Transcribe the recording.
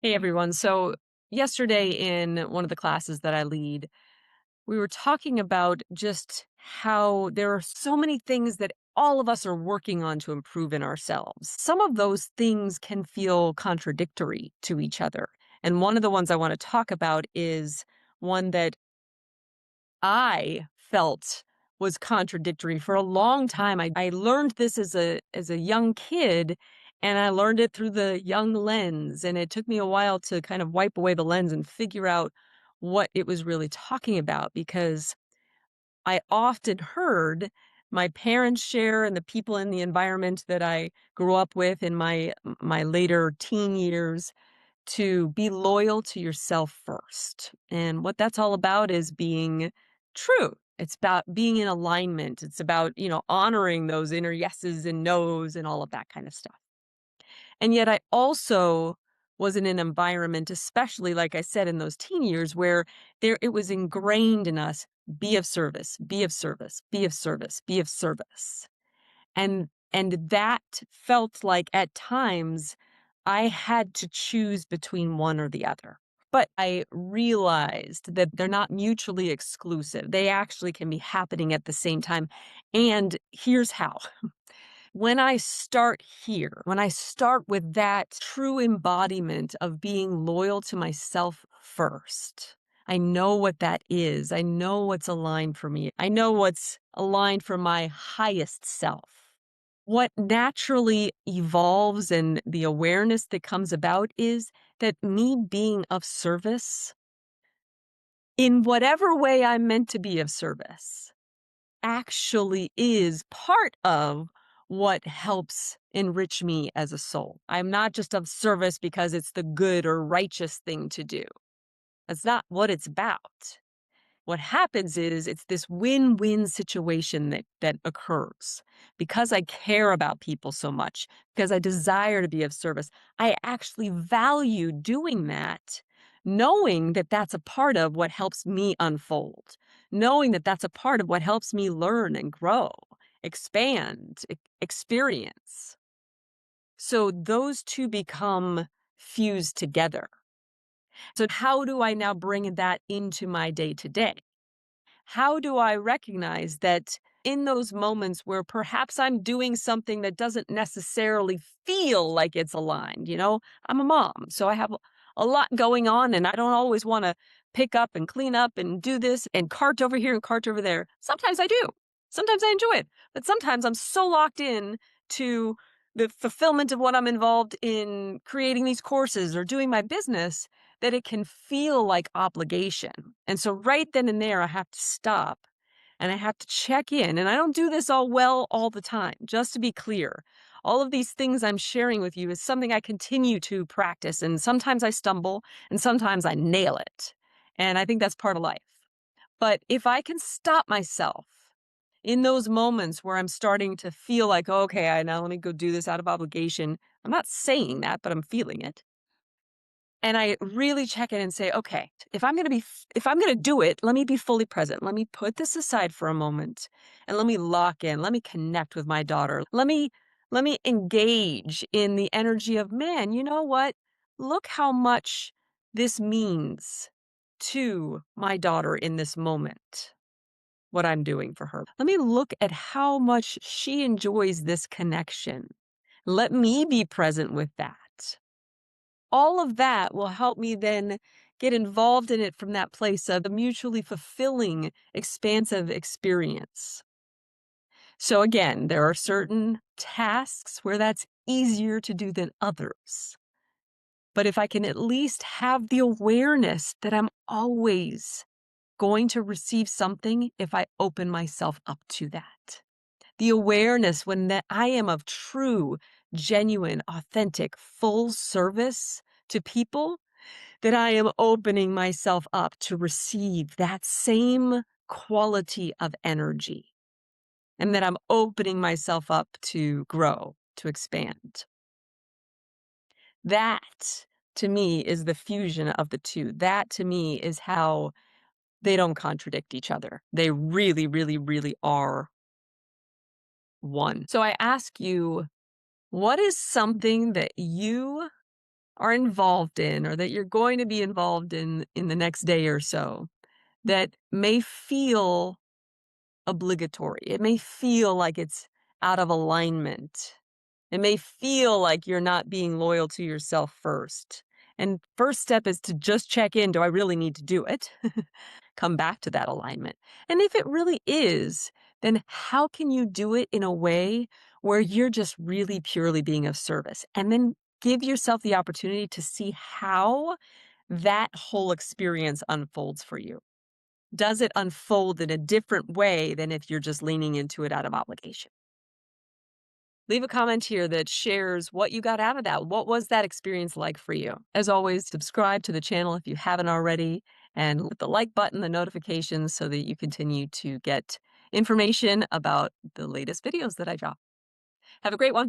Hey everyone. So, yesterday in one of the classes that I lead, we were talking about just how there are so many things that all of us are working on to improve in ourselves. Some of those things can feel contradictory to each other. And one of the ones I want to talk about is one that I felt was contradictory for a long time. I learned this as a young kid, and I learned it through the young lens, and it took me a while to kind of wipe away the lens and figure out what it was really talking about, because I often heard my parents share and the people in the environment that I grew up with in my later teen years to be loyal to yourself first. And what that's all about is being true. It's about being in alignment. It's about, honoring those inner yeses and nos and all of that kind of stuff. And yet I also was in an environment, especially like I said in those teen years, where there it was ingrained in us, be of service, be of service, be of service, be of service. And that felt like at times I had to choose between one or the other. But I realized that they're not mutually exclusive. They actually can be happening at the same time. And here's how. When I start here, when I start with that true embodiment of being loyal to myself first, I know what that is. I know what's aligned for me. I know what's aligned for my highest self. What naturally evolves and the awareness that comes about is that me being of service in whatever way I'm meant to be of service actually is part of what helps enrich me as a soul. I'm not just of service because it's the good or righteous thing to do. That's not what it's about. What happens is it's this win-win situation that occurs. Because I care about people so much, because I desire to be of service, I actually value doing that, knowing that that's a part of what helps me unfold, knowing that that's a part of what helps me learn and grow, expand, experience. So those two become fused together. So how do I now bring that into my day to day? How do I recognize that in those moments where perhaps I'm doing something that doesn't necessarily feel like it's aligned? I'm a mom, so I have a lot going on, and I don't always want to pick up and clean up and do this and cart over here and cart over there. Sometimes I do. Sometimes I enjoy it. But sometimes I'm so locked in to the fulfillment of what I'm involved in creating these courses or doing my business that it can feel like obligation. And so right then and there, I have to stop and I have to check in. And I don't do this all the time, just to be clear. All of these things I'm sharing with you is something I continue to practice. And sometimes I stumble and sometimes I nail it. And I think that's part of life. But if I can stop myself in those moments where I'm starting to feel like, okay, I now let me go do this out of obligation. I'm not saying that, but I'm feeling it. And I really check in and say, okay, if I'm going to do it, let me be fully present. Let me put this aside for a moment and let me lock in. Let me connect with my daughter. Let me engage in the energy of, man, you know what? Look how much this means to my daughter in this moment, what I'm doing for her. Let me look at how much she enjoys this connection. Let me be present with that. All of that will help me then get involved in it from that place of a mutually fulfilling, expansive experience. So again, there are certain tasks where that's easier to do than others. But if I can at least have the awareness that I'm always going to receive something if I open myself up to that. The awareness when that I am of true, genuine, authentic, full service to people, that I am opening myself up to receive that same quality of energy, and that I'm opening myself up to grow, to expand. That, to me, is the fusion of the two. That, to me, is how they don't contradict each other. They really, really, really are one. So I ask you, what is something that you are involved in or that you're going to be involved in the next day or so that may feel obligatory. It may feel like it's out of alignment. It may feel like you're not being loyal to yourself first. And first step is to just check in, do I really need to do it? Come back to that alignment. And if it really is, then how can you do it in a way where you're just really purely being of service? And then give yourself the opportunity to see how that whole experience unfolds for you. Does it unfold in a different way than if you're just leaning into it out of obligation? Leave a comment here that shares what you got out of that. What was that experience like for you? As always, subscribe to the channel if you haven't already, and hit the like button, the notifications, so that you continue to get information about the latest videos that I drop. Have a great one.